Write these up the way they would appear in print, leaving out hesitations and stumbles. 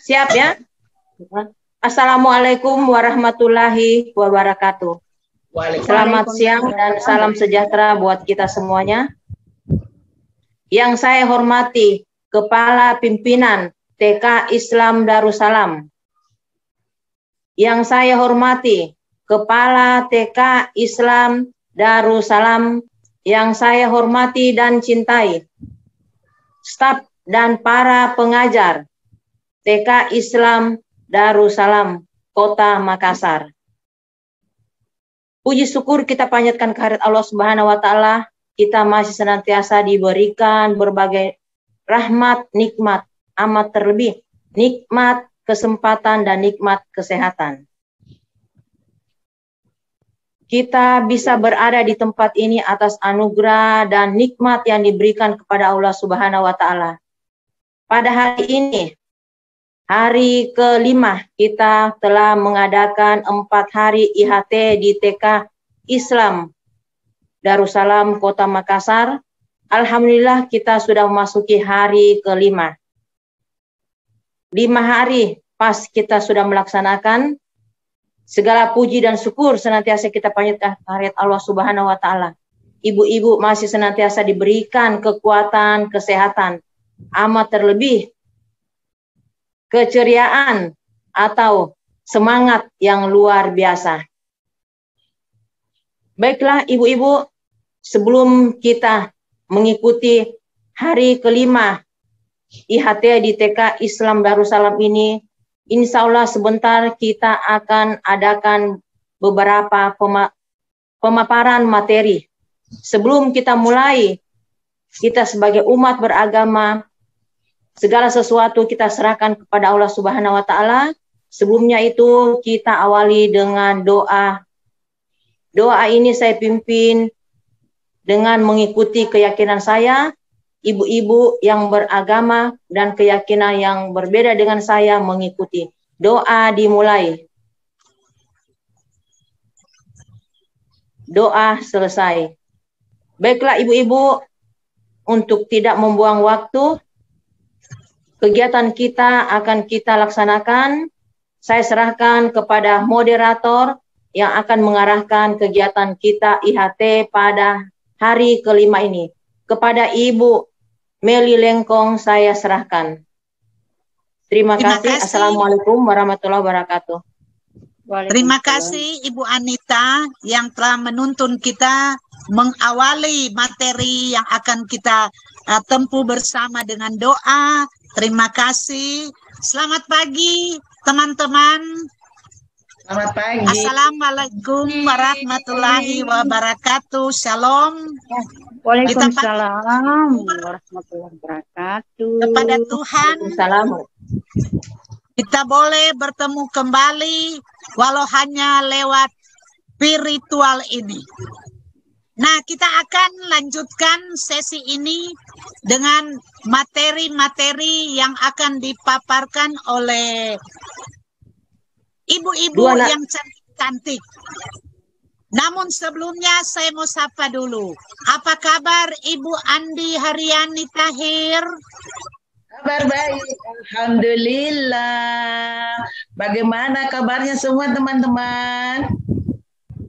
Siap ya? Assalamualaikum warahmatullahi wabarakatuh. Selamat siang dan salam sejahtera buat kita semuanya. Yang saya hormati Kepala Pimpinan TK Islam Darussalam. Yang saya hormati Kepala TK Islam Darussalam. Yang saya hormati dan cintai staf dan para pengajar TK Islam Darussalam Kota Makassar. Puji syukur kita panjatkan kehadirat Allah Subhanahu wa taala, kita masih senantiasa diberikan berbagai rahmat, nikmat, amat terlebih nikmat kesempatan dan nikmat kesehatan. Kita bisa berada di tempat ini atas anugerah dan nikmat yang diberikan kepada Allah Subhanahu wa taala. Pada hari ini, hari kelima, kita telah mengadakan 4 hari IHT di TK Islam Darussalam Kota Makassar. Alhamdulillah kita sudah memasuki hari kelima. 5 hari pas kita sudah melaksanakan, segala puji dan syukur senantiasa kita panjatkan kehadirat Allah Subhanahu wa taala. Ibu-ibu masih senantiasa diberikan kekuatan, kesehatan, amat terlebih keceriaan atau semangat yang luar biasa. Baiklah ibu-ibu, sebelum kita mengikuti hari kelima IHT di TK Islam Darussalam ini, insya Allah sebentar kita akan adakan beberapa pemaparan materi. Sebelum kita mulai, kita sebagai umat beragama, segala sesuatu kita serahkan kepada Allah Subhanahu wa taala. Sebelumnya itu kita awali dengan doa. Doa ini saya pimpin dengan mengikuti keyakinan saya. Ibu-ibu yang beragama dan keyakinan yang berbeda dengan saya mengikuti. Doa dimulai. Doa selesai. Baiklah ibu-ibu, untuk tidak membuang waktu, kegiatan kita akan kita laksanakan. Saya serahkan kepada moderator yang akan mengarahkan kegiatan kita IHT pada hari kelima ini. Kepada Ibu Meli Lengkong saya serahkan. Terima kasih. Assalamualaikum warahmatullahi wabarakatuh. Terima kasih Ibu Anita yang telah menuntun kita mengawali materi yang akan kita tempuh bersama dengan doa. Terima kasih. Selamat pagi teman-teman. Selamat pagi. Assalamualaikum warahmatullahi wabarakatuh. Shalom. Waalaikumsalam warahmatullahi wabarakatuh. Kepada Tuhan. Salam. Kita boleh bertemu kembali walau hanya lewat virtual ini. Nah, kita akan lanjutkan sesi ini dengan materi-materi yang akan dipaparkan oleh ibu-ibu yang cantik-cantik. Namun sebelumnya saya mau sapa dulu. Apa kabar Ibu Andi Haryani Tahir? Kabar baik, alhamdulillah. Bagaimana kabarnya semua teman-teman?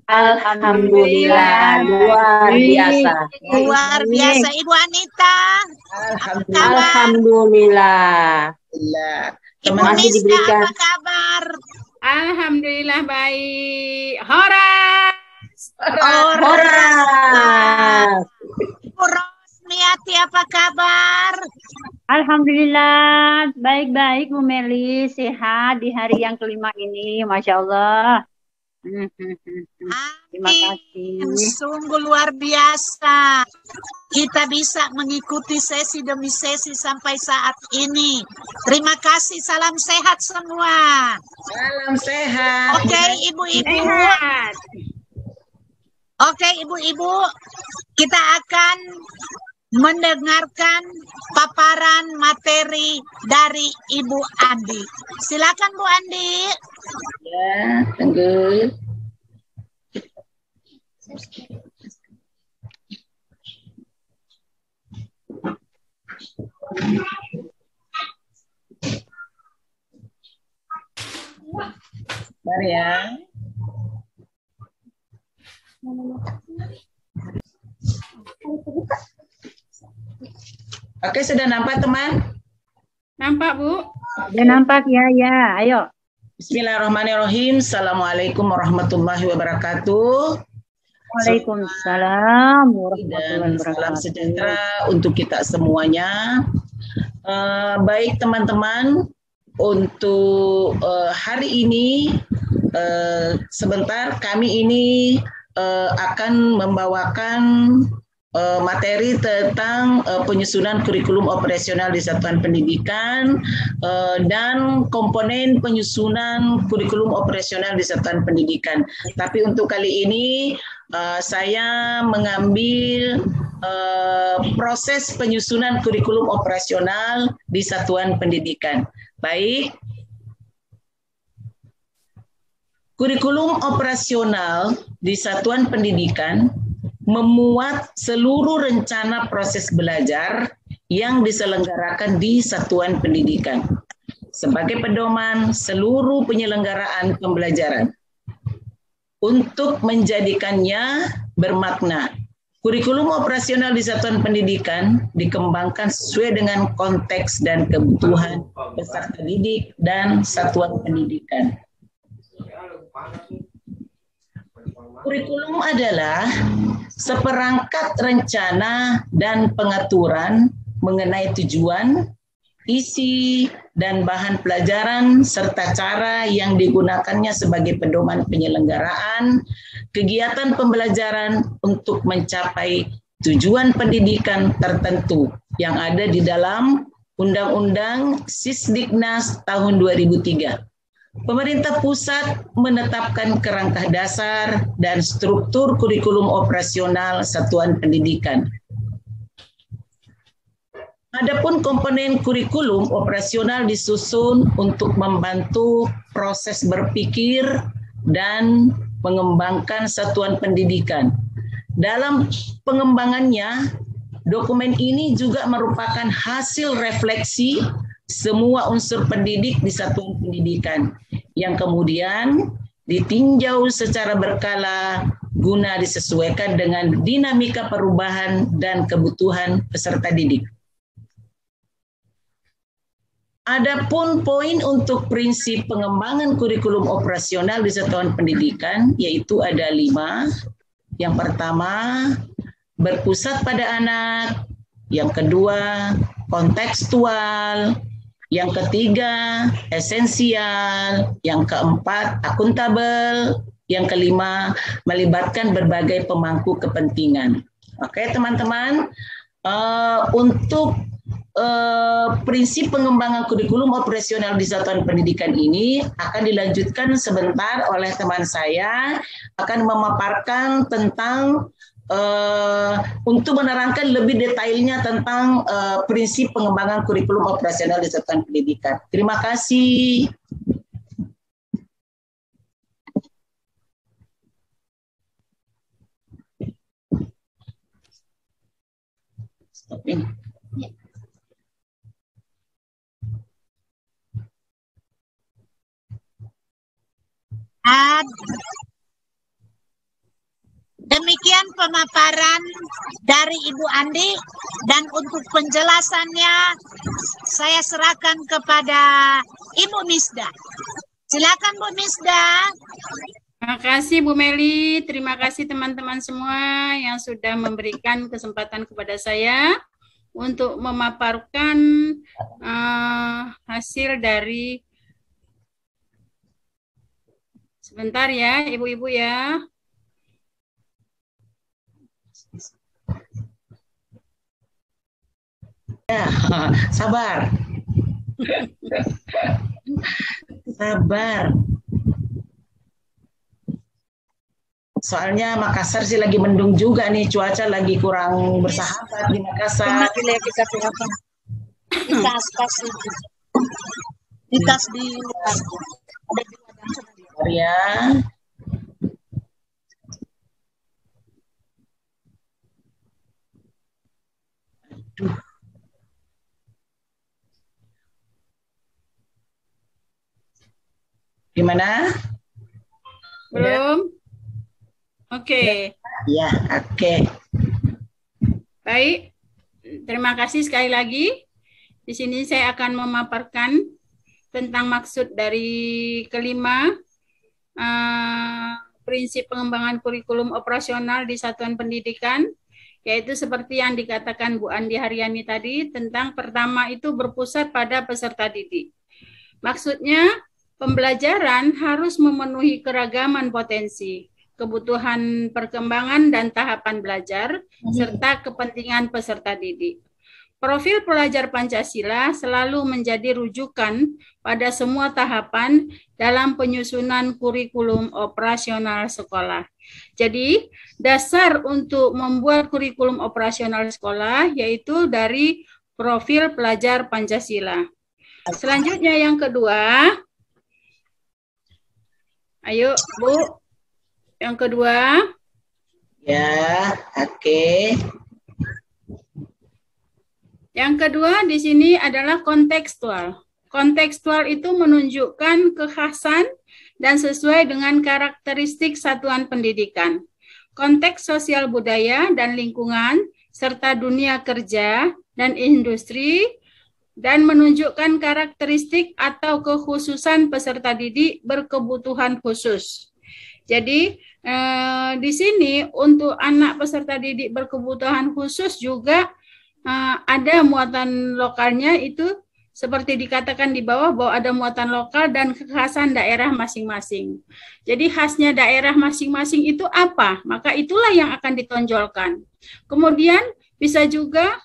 Alhamdulillah, luar biasa. Luar biasa Ibu Anita. Alhamdulillah. Ibu Nista, apa kabar? Alhamdulillah baik. Horas. Horas. Ibu Rosmiati, apa kabar? Alhamdulillah, baik-baik Bu Meli, sehat di hari yang kelima ini, Masya Allah. Terima kasih. Sungguh luar biasa. Kita bisa mengikuti sesi demi sesi sampai saat ini. Terima kasih, salam sehat semua. Salam sehat. Oke, ibu-ibu. Oke, ibu-ibu, kita akan mendengarkan paparan materi dari Ibu Andi. Silakan Bu Andi. Ya, tunggu. Bentar ya. Oke, sudah nampak teman? Nampak, Bu? Udah nampak ya, ayo. Bismillahirrahmanirrahim. Assalamualaikum warahmatullahi wabarakatuh. Waalaikumsalam warahmatullahi Dan salam wabarakatuh. sejahtera untuk kita semuanya. Baik teman-teman, untuk hari ini sebentar kami ini akan membawakan materi tentang penyusunan kurikulum operasional di satuan pendidikan dan komponen penyusunan kurikulum operasional di satuan pendidikan. Tapi untuk kali ini saya mengambil proses penyusunan kurikulum operasional di satuan pendidikan. Baik. Kurikulum operasional di satuan pendidikan memuat seluruh rencana proses belajar yang diselenggarakan di satuan pendidikan sebagai pedoman seluruh penyelenggaraan pembelajaran. Untuk menjadikannya bermakna, kurikulum operasional di satuan pendidikan dikembangkan sesuai dengan konteks dan kebutuhan peserta didik dan satuan pendidikan. Kurikulum adalah seperangkat rencana dan pengaturan mengenai tujuan, isi, dan bahan pelajaran serta cara yang digunakannya sebagai pedoman penyelenggaraan kegiatan pembelajaran untuk mencapai tujuan pendidikan tertentu yang ada di dalam Undang-Undang Sisdiknas tahun 2003. Pemerintah pusat menetapkan kerangka dasar dan struktur kurikulum operasional satuan pendidikan. Adapun komponen kurikulum operasional disusun untuk membantu proses berpikir dan mengembangkan satuan pendidikan. Dalam pengembangannya, dokumen ini juga merupakan hasil refleksi semua unsur pendidik di satuan pendidikan yang kemudian ditinjau secara berkala guna disesuaikan dengan dinamika perubahan dan kebutuhan peserta didik. Adapun poin untuk prinsip pengembangan kurikulum operasional di satuan pendidikan yaitu ada 5. Yang pertama, berpusat pada anak. Yang kedua, kontekstual. Yang ketiga, esensial. Yang keempat, akuntabel. Yang kelima, melibatkan berbagai pemangku kepentingan. Oke, teman-teman, untuk prinsip pengembangan kurikulum operasional di satuan pendidikan ini akan dilanjutkan sebentar oleh teman saya, akan memaparkan tentang untuk menerangkan lebih detailnya tentang prinsip pengembangan kurikulum operasional di satuan pendidikan. Terima kasih. Stop ini. Demikian pemaparan dari Ibu Andi dan untuk penjelasannya saya serahkan kepada Ibu Misda. Silakan Bu Misda. Terima kasih Bu Meli, terima kasih teman-teman semua yang sudah memberikan kesempatan kepada saya untuk memaparkan hasil dari sebentar ya Ibu-ibu ya. Ya, sabar. Sabar. Soalnya Makassar sih lagi mendung juga nih, cuaca lagi kurang bersahabat di Makassar. Di tas itu. Di tas di luar. Ya. Aduh. Gimana? Belum? Oke. Ya, oke. Baik. Terima kasih sekali lagi. Di sini saya akan memaparkan tentang maksud dari kelima, prinsip pengembangan kurikulum operasional di satuan pendidikan, yaitu seperti yang dikatakan Bu Andi Haryani tadi, tentang pertama itu berpusat pada peserta didik. Maksudnya, pembelajaran harus memenuhi keragaman potensi, kebutuhan perkembangan dan tahapan belajar, serta kepentingan peserta didik. Profil pelajar Pancasila selalu menjadi rujukan pada semua tahapan dalam penyusunan kurikulum operasional sekolah. Jadi, dasar untuk membuat kurikulum operasional sekolah yaitu dari profil pelajar Pancasila. Selanjutnya yang kedua, ayo Bu, yang kedua. Ya, oke. Yang kedua di sini adalah kontekstual. Kontekstual itu menunjukkan kekhasan dan sesuai dengan karakteristik satuan pendidikan. Konteks sosial budaya dan lingkungan, serta dunia kerja dan industri, dan menunjukkan karakteristik atau kekhususan peserta didik berkebutuhan khusus. Jadi di sini untuk anak peserta didik berkebutuhan khusus juga ada muatan lokalnya, itu seperti dikatakan di bawah bahwa ada muatan lokal dan kekhasan daerah masing-masing. Jadi khasnya daerah masing-masing itu apa? Maka itulah yang akan ditonjolkan. Kemudian bisa juga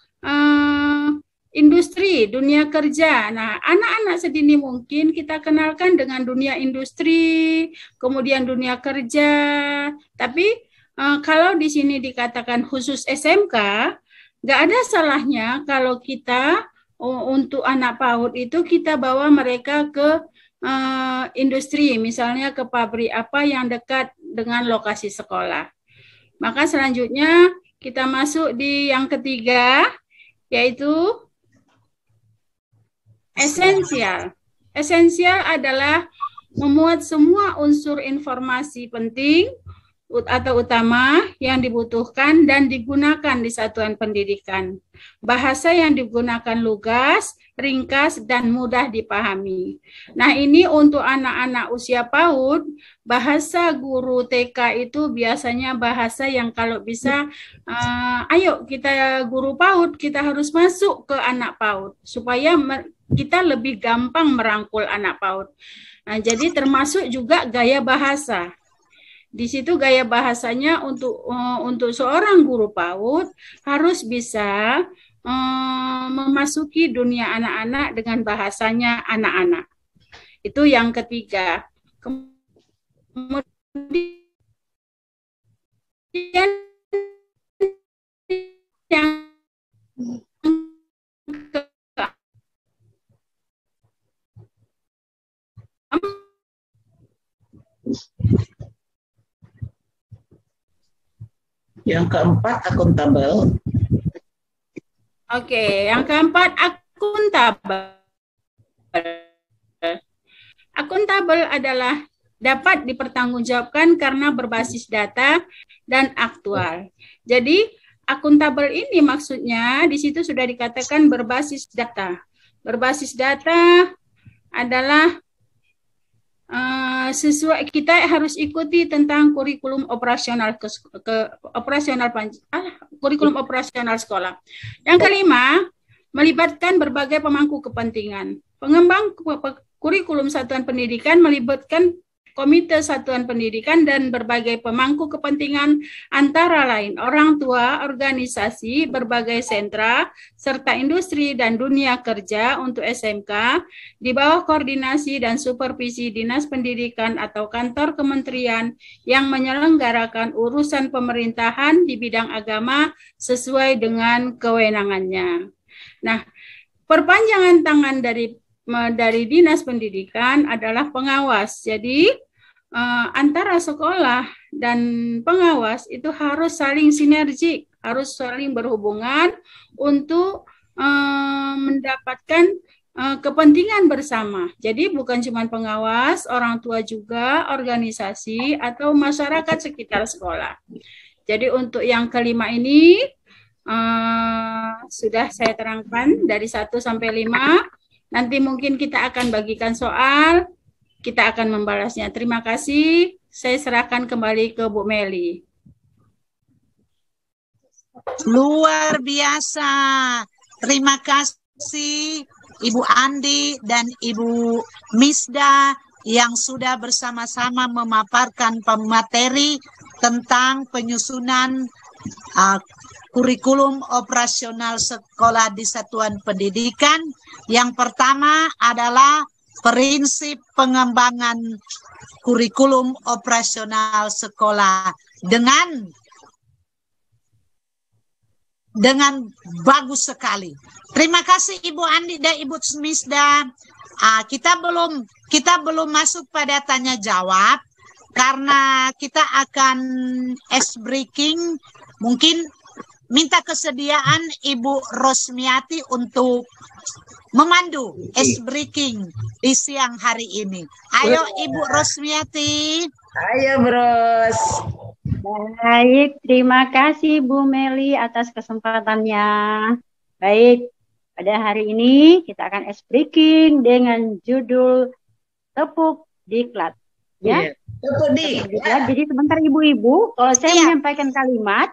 industri, dunia kerja. Nah, anak-anak sedini mungkin kita kenalkan dengan dunia industri, kemudian dunia kerja. Tapi kalau di sini dikatakan khusus SMK, nggak ada salahnya kalau kita untuk anak PAUD itu kita bawa mereka ke industri, misalnya ke pabrik apa yang dekat dengan lokasi sekolah. Maka selanjutnya kita masuk di yang ketiga, yaitu esensial. Esensial adalah memuat semua unsur informasi penting atau utama yang dibutuhkan dan digunakan di satuan pendidikan. Bahasa yang digunakan lugas, ringkas, dan mudah dipahami. Nah, ini untuk anak-anak usia PAUD, bahasa guru TK itu biasanya bahasa yang kalau bisa, ayo kita guru PAUD, kita harus masuk ke anak PAUD, supaya kita lebih gampang merangkul anak PAUD. Nah, jadi termasuk juga gaya bahasa. Di situ gaya bahasanya untuk seorang guru PAUD harus bisa memasuki dunia anak-anak dengan bahasanya anak-anak. Itu yang ketiga. Kemudian yang Yang keempat, akuntabel. Oke, yang keempat, akuntabel. Akuntabel adalah dapat dipertanggungjawabkan karena berbasis data dan aktual. Jadi, akuntabel ini maksudnya di situ sudah dikatakan berbasis data. Berbasis data adalah sesuai, kita harus ikuti tentang kurikulum operasional kurikulum operasional sekolah. Yang kelima, melibatkan berbagai pemangku kepentingan. Pengembang kurikulum satuan pendidikan melibatkan komite satuan pendidikan dan berbagai pemangku kepentingan antara lain orang tua, organisasi, berbagai sentra, serta industri dan dunia kerja untuk SMK di bawah koordinasi dan supervisi Dinas Pendidikan atau kantor kementerian yang menyelenggarakan urusan pemerintahan di bidang agama sesuai dengan kewenangannya. Nah, perpanjangan tangan dari Dinas Pendidikan adalah pengawas. Jadi antara sekolah dan pengawas itu harus saling sinergi, harus saling berhubungan untuk mendapatkan kepentingan bersama. Jadi bukan cuma pengawas, orang tua juga, organisasi, atau masyarakat sekitar sekolah. Jadi untuk yang kelima ini sudah saya terangkan dari 1 sampai 5. Nanti mungkin kita akan bagikan soal, kita akan membalasnya. Terima kasih. Saya serahkan kembali ke Bu Meli. Luar biasa. Terima kasih Ibu Andi dan Ibu Misda yang sudah bersama-sama memaparkan pemateri tentang penyusunan kurikulum operasional sekolah di satuan pendidikan. Yang pertama adalah prinsip pengembangan kurikulum operasional sekolah dengan bagus sekali. Terima kasih Ibu Andi dan Ibu Misda. Kita belum masuk pada tanya jawab karena kita akan ice breaking. Mungkin minta kesediaan Ibu Rosmiati untuk memandu ice breaking di siang hari ini. Ayo Ibu Rosmiati. Ayo Bros. Baik, terima kasih Bu Meli atas kesempatannya. Baik, pada hari ini kita akan ice breaking dengan judul Tepuk Diklat. Ya, Tepuk diklat. Jadi sebentar Ibu-ibu, kalau saya menyampaikan kalimat,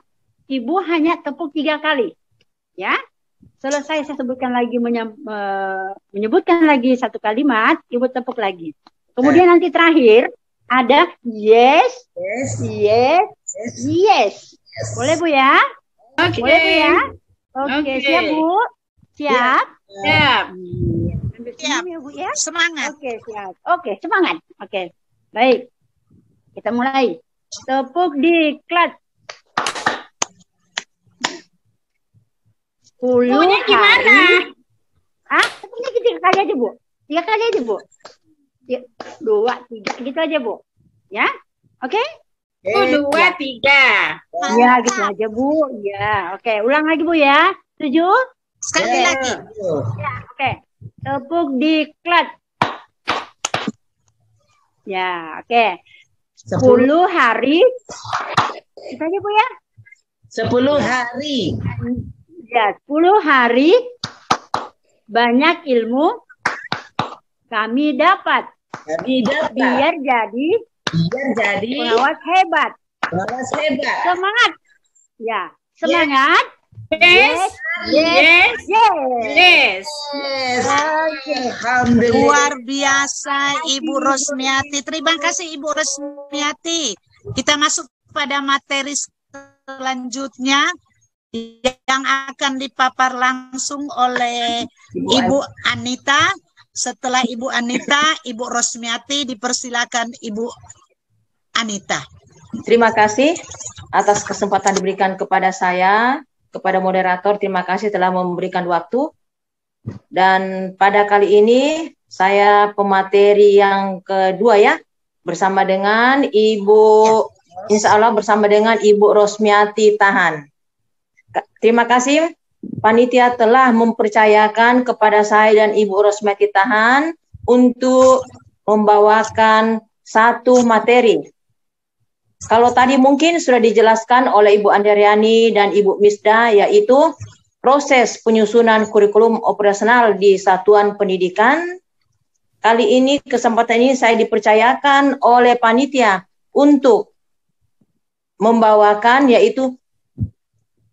Ibu hanya tepuk 3 kali. Ya, selesai saya sebutkan lagi menyebutkan lagi 1 kalimat, Ibu tepuk lagi. Kemudian nanti terakhir ada yes. Boleh Bu ya? Oke. Boleh Bu ya? Oke, siap Bu? Siap? Siap. Siap. Ya, Bu ya? Semangat. Oke, siap. Oke, semangat. Oke. Baik. Kita mulai. Tepuk diklat. 10 gimana? Tepuknya 3 kali aja, Bu. 3 kali aja, Bu. 2, 3, gitu aja, Bu. Ya? Oke? 1, 2, 3. Ya, gitu aja, Bu. Ya, oke. Ulang lagi, Bu ya. Setuju? Sekali lagi. Ya, oke. Tepuk diklat. Ya, oke. 10 hari. Gitu aja, Bu ya. 10 hari. Ya, 10 hari banyak ilmu kami dapat. Biar jadi pengawas hebat. Semangat. Ya, semangat. Yes. Alhamdulillah. Luar biasa Ibu Rosmiati. Terima kasih Ibu Rosmiati. Kita masuk pada materi selanjutnya yang akan dipapar langsung oleh Ibu Anita. Setelah Ibu Anita, Ibu Rosmiati, dipersilakan Ibu Anita. Terima kasih atas kesempatan diberikan kepada saya, kepada moderator. Terima kasih telah memberikan waktu. Dan pada kali ini saya pemateri yang kedua ya, bersama dengan Ibu, insya Allah bersama dengan Ibu Rosmiati Tahan. Terima kasih panitia telah mempercayakan kepada saya dan Ibu Rosmiati Tahan untuk membawakan satu materi. Kalau tadi mungkin sudah dijelaskan oleh Ibu Andriani dan Ibu Misda, yaitu proses penyusunan kurikulum operasional di satuan pendidikan. Kali ini, kesempatan ini saya dipercayakan oleh panitia untuk membawakan yaitu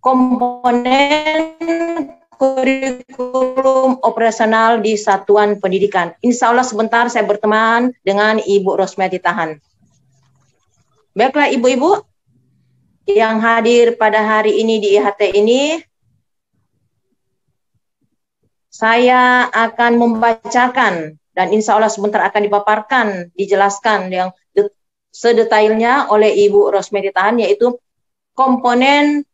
komponen kurikulum operasional di satuan pendidikan. Insya Allah sebentar saya berteman dengan Ibu Rosmiati Tahan. Baiklah ibu-ibu yang hadir pada hari ini di IHT ini, saya akan membacakan dan insya Allah sebentar akan dipaparkan, dijelaskan yang sedetailnya oleh Ibu Rosmiati Tahan, yaitu komponen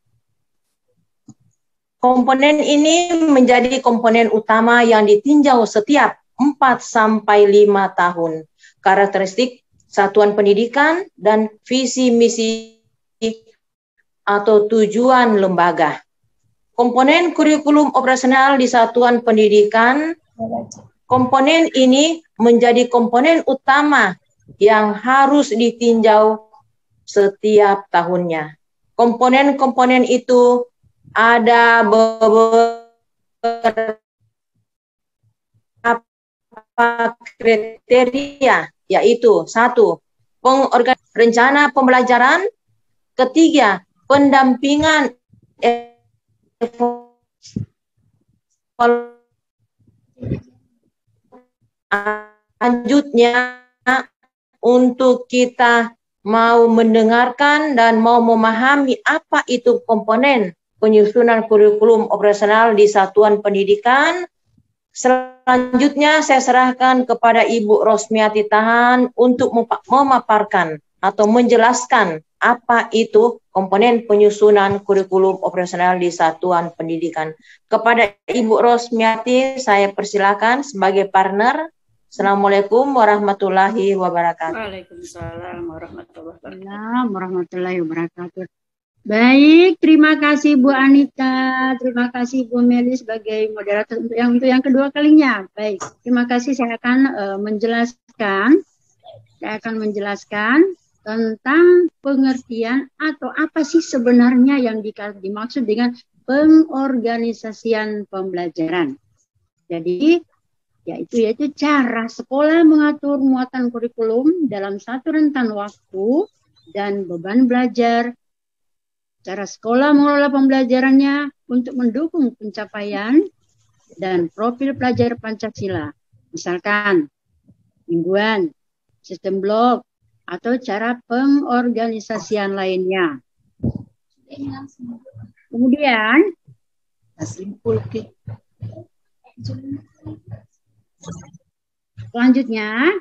ini menjadi komponen utama yang ditinjau setiap 4-5 tahun. Karakteristik satuan pendidikan dan visi misi atau tujuan lembaga. Komponen kurikulum operasional di satuan pendidikan Komponen ini menjadi komponen utama yang harus ditinjau setiap tahunnya. Komponen-komponen itu ada beberapa kriteria, yaitu 1. Rencana pembelajaran, ketiga, pendampingan selanjutnya untuk kita mau mendengarkan dan mau memahami apa itu komponen penyusunan kurikulum operasional di satuan pendidikan. Selanjutnya saya serahkan kepada Ibu Rosmiati Tahan untuk memaparkan atau menjelaskan apa itu komponen penyusunan kurikulum operasional di satuan pendidikan. Kepada Ibu Rosmiati saya persilakan sebagai partner. Assalamualaikum warahmatullahi wabarakatuh. Waalaikumsalam warahmatullahi wabarakatuh. Baik, terima kasih Bu Anita, terima kasih Bu Meli sebagai moderator untuk yang kedua kalinya. Baik, terima kasih. Saya akan menjelaskan tentang pengertian atau apa sih sebenarnya yang dimaksud dengan pengorganisasian pembelajaran. Jadi yaitu cara sekolah mengatur muatan kurikulum dalam satu rentan waktu dan beban belajar, cara sekolah mengelola pembelajarannya untuk mendukung pencapaian dan profil pelajar Pancasila, misalkan mingguan, sistem blok, atau cara pengorganisasian lainnya. Kemudian selanjutnya,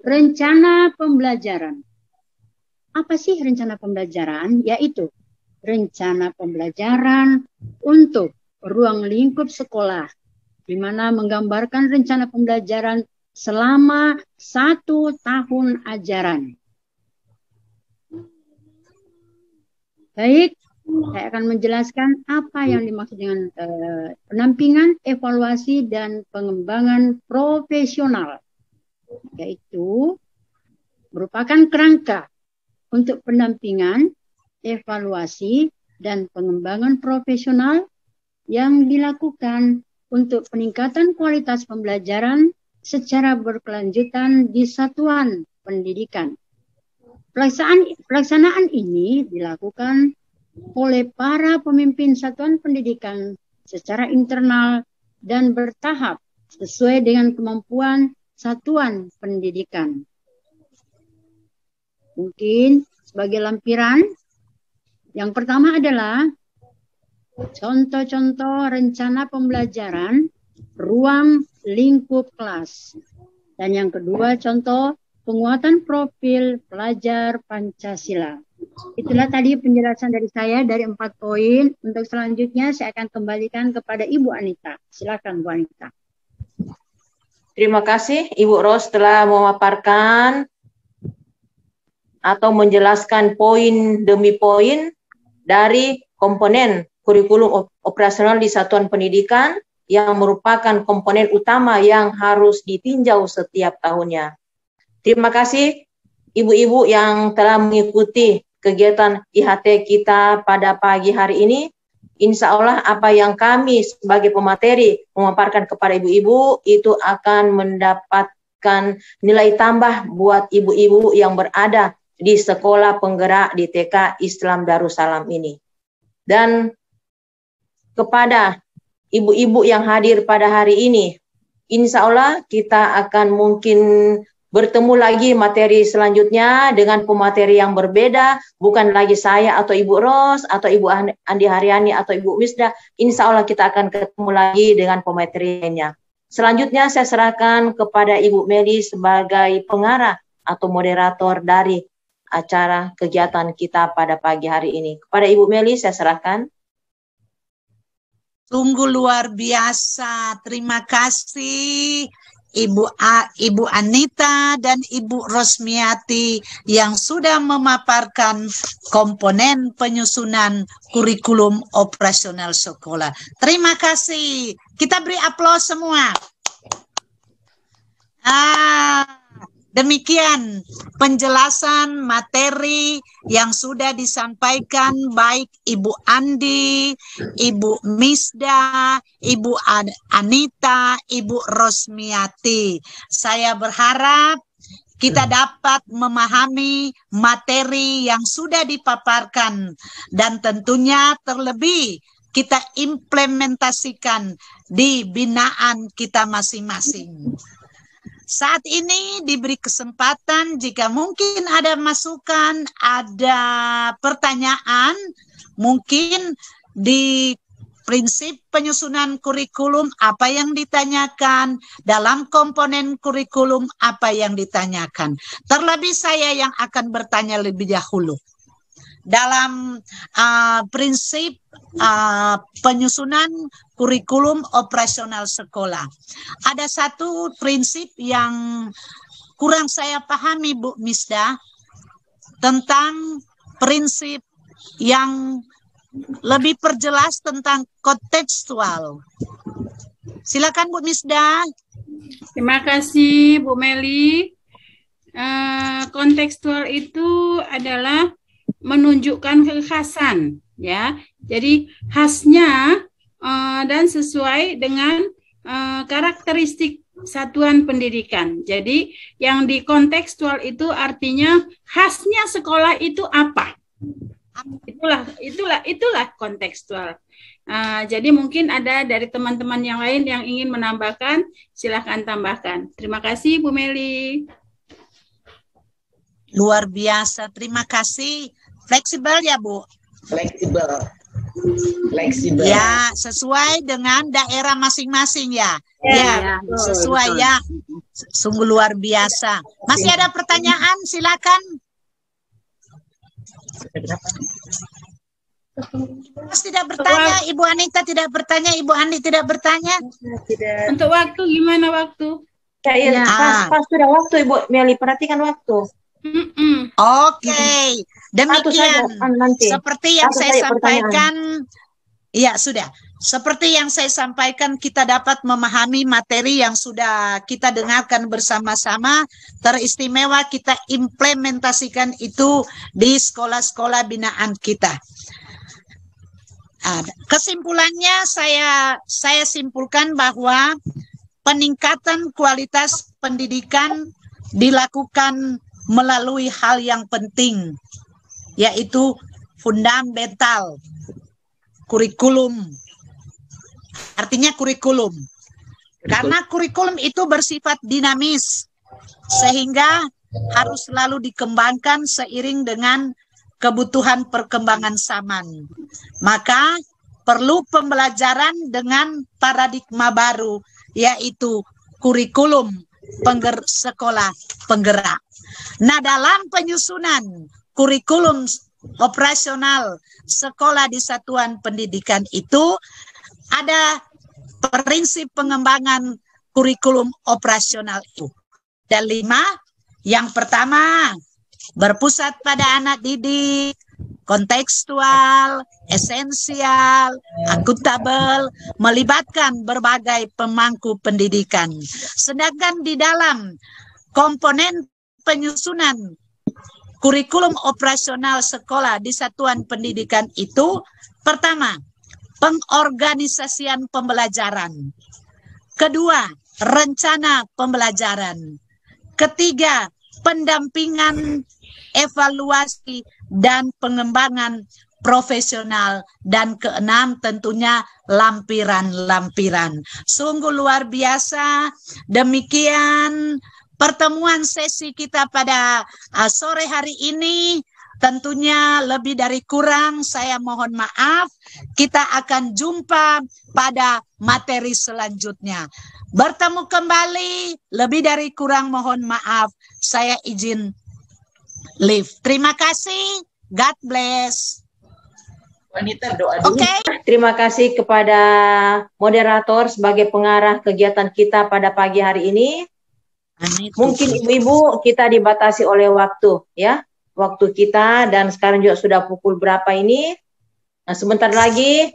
rencana pembelajaran. Apa sih rencana pembelajaran? Yaitu rencana pembelajaran untuk ruang lingkup sekolah, di mana menggambarkan rencana pembelajaran selama 1 tahun ajaran. Baik, saya akan menjelaskan apa yang dimaksud dengan pendampingan, evaluasi, dan pengembangan profesional, yaitu merupakan kerangka untuk pendampingan, evaluasi, dan pengembangan profesional yang dilakukan untuk peningkatan kualitas pembelajaran secara berkelanjutan di satuan pendidikan. Pelaksanaan ini dilakukan oleh para pemimpin satuan pendidikan secara internal dan bertahap sesuai dengan kemampuan satuan pendidikan. Mungkin sebagai lampiran, yang pertama adalah contoh-contoh rencana pembelajaran ruang lingkup kelas. Dan yang kedua, contoh penguatan profil pelajar Pancasila. Itulah tadi penjelasan dari saya dari 4 poin. Untuk selanjutnya saya akan kembalikan kepada Ibu Anita. Silakan Bu Anita. Terima kasih Ibu Ros telah memaparkan atau menjelaskan poin demi poin dari komponen kurikulum operasional di satuan pendidikan yang merupakan komponen utama yang harus ditinjau setiap tahunnya. Terima kasih ibu-ibu yang telah mengikuti kegiatan IHT kita pada pagi hari ini. Insya Allah apa yang kami sebagai pemateri memaparkan kepada ibu-ibu itu akan mendapatkan nilai tambah buat ibu-ibu yang berada di sekolah penggerak di TK Islam Darussalam ini. Dan kepada ibu-ibu yang hadir pada hari ini, insya Allah kita akan mungkin bertemu lagi materi selanjutnya dengan pemateri yang berbeda, bukan lagi saya atau Ibu Ros, atau Ibu Andi Haryani, atau Ibu Misda. Insya Allah kita akan ketemu lagi dengan pemateri lainnya. Selanjutnya saya serahkan kepada Ibu Meli sebagai pengarah atau moderator dari acara kegiatan kita pada pagi hari ini. Kepada Ibu Meli saya serahkan. Sungguh luar biasa. Terima kasih Ibu Anita dan Ibu Rosmiati yang sudah memaparkan komponen penyusunan kurikulum operasional sekolah. Terima kasih. Kita beri aplaus semua. Demikian penjelasan materi yang sudah disampaikan baik Ibu Andi, Ibu Misda, Ibu Anita, Ibu Rosmiati. Saya berharap kita dapat memahami materi yang sudah dipaparkan dan tentunya terlebih kita implementasikan di binaan kita masing-masing. Saat ini diberi kesempatan jika mungkin ada masukan, ada pertanyaan, mungkin di prinsip penyusunan kurikulum apa yang ditanyakan, dalam komponen kurikulum apa yang ditanyakan. Terlebih saya yang akan bertanya lebih dahulu. Dalam prinsip penyusunan kurikulum operasional sekolah. Ada satu prinsip yang kurang saya pahami, Bu Misda, tentang prinsip yang lebih perjelas tentang kontekstual. Silakan Bu Misda. Terima kasih Bu Meli. Kontekstual itu adalah menunjukkan kekhasan, ya. Jadi khasnya dan sesuai dengan karakteristik satuan pendidikan. Jadi yang di kontekstual itu artinya khasnya sekolah itu apa? Itulah kontekstual. Jadi mungkin ada dari teman-teman yang lain yang ingin menambahkan, silakan tambahkan. Terima kasih Bu Meli. Luar biasa, terima kasih. Fleksibel ya Bu? Fleksibel. Ya, sesuai dengan daerah masing-masing ya. Ya, sesuai ya. Sungguh luar biasa. Masih ada pertanyaan? Silakan. Mas tidak bertanya, Ibu Anita tidak bertanya, Ibu Andi tidak bertanya. Untuk waktu gimana waktu? Ya, pas sudah waktu Ibu Meli, perhatikan waktu. Oke, demikian seperti yang saya sampaikan. Ya sudah, seperti yang saya sampaikan, kita dapat memahami materi yang sudah kita dengarkan bersama-sama. Teristimewa kita implementasikan itu di sekolah-sekolah binaan kita. Kesimpulannya saya simpulkan bahwa peningkatan kualitas pendidikan dilakukan melalui hal yang penting, yaitu fundamental kurikulum. Artinya kurikulum. Karena kurikulum itu bersifat dinamis, sehingga harus selalu dikembangkan seiring dengan kebutuhan perkembangan zaman. Maka perlu pembelajaran dengan paradigma baru, yaitu kurikulum sekolah penggerak. Nah, dalam penyusunan kurikulum operasional sekolah di satuan pendidikan itu ada prinsip pengembangan kurikulum operasional itu. Ada 5. Yang pertama, berpusat pada anak didik, kontekstual, esensial, akuntabel, melibatkan berbagai pemangku pendidikan. Sedangkan di dalam komponen penyusunan kurikulum operasional sekolah di satuan pendidikan itu, pertama, pengorganisasian pembelajaran. Kedua, rencana pembelajaran. Ketiga, pendampingan, evaluasi, dan pengembangan profesional. Dan keenam, tentunya lampiran-lampiran. Sungguh luar biasa. Demikian pertemuan sesi kita pada sore hari ini. Tentunya lebih dari kurang, saya mohon maaf. Kita akan jumpa pada materi selanjutnya. Bertemu kembali, lebih dari kurang mohon maaf. Saya izin leave. Terima kasih. God bless. Wanita doa dulu. Oke. Terima kasih kepada moderator sebagai pengarah kegiatan kita pada pagi hari ini. Mungkin ibu-ibu kita dibatasi oleh waktu, ya. Waktu kita, dan sekarang juga sudah pukul berapa ini. Nah, sebentar lagi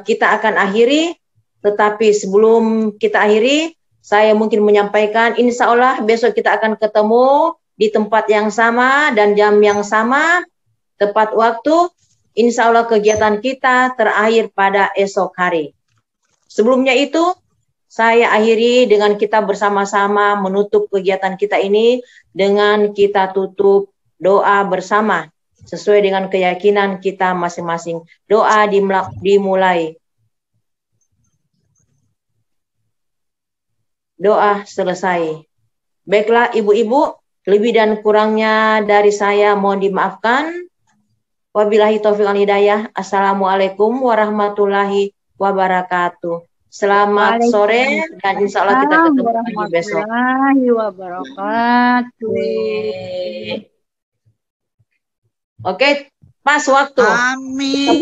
kita akan akhiri, tetapi sebelum kita akhiri, saya mungkin menyampaikan, insya Allah besok kita akan ketemu di tempat yang sama dan jam yang sama, tepat waktu. Insya Allah kegiatan kita terakhir pada esok hari. Sebelumnya itu, saya akhiri dengan kita bersama-sama menutup kegiatan kita ini dengan kita tutup doa bersama sesuai dengan keyakinan kita masing-masing. Doa dimulai. Doa selesai. Baiklah ibu-ibu, lebih dan kurangnya dari saya mohon dimaafkan. Wabillahi taufiq wal hidayah. Assalamualaikum warahmatullahi wabarakatuh. Selamat sore dan insya Allah kita ketemu lagi besok. Warahmatullahi wabarakatuh. Oke, pas waktu. Amin.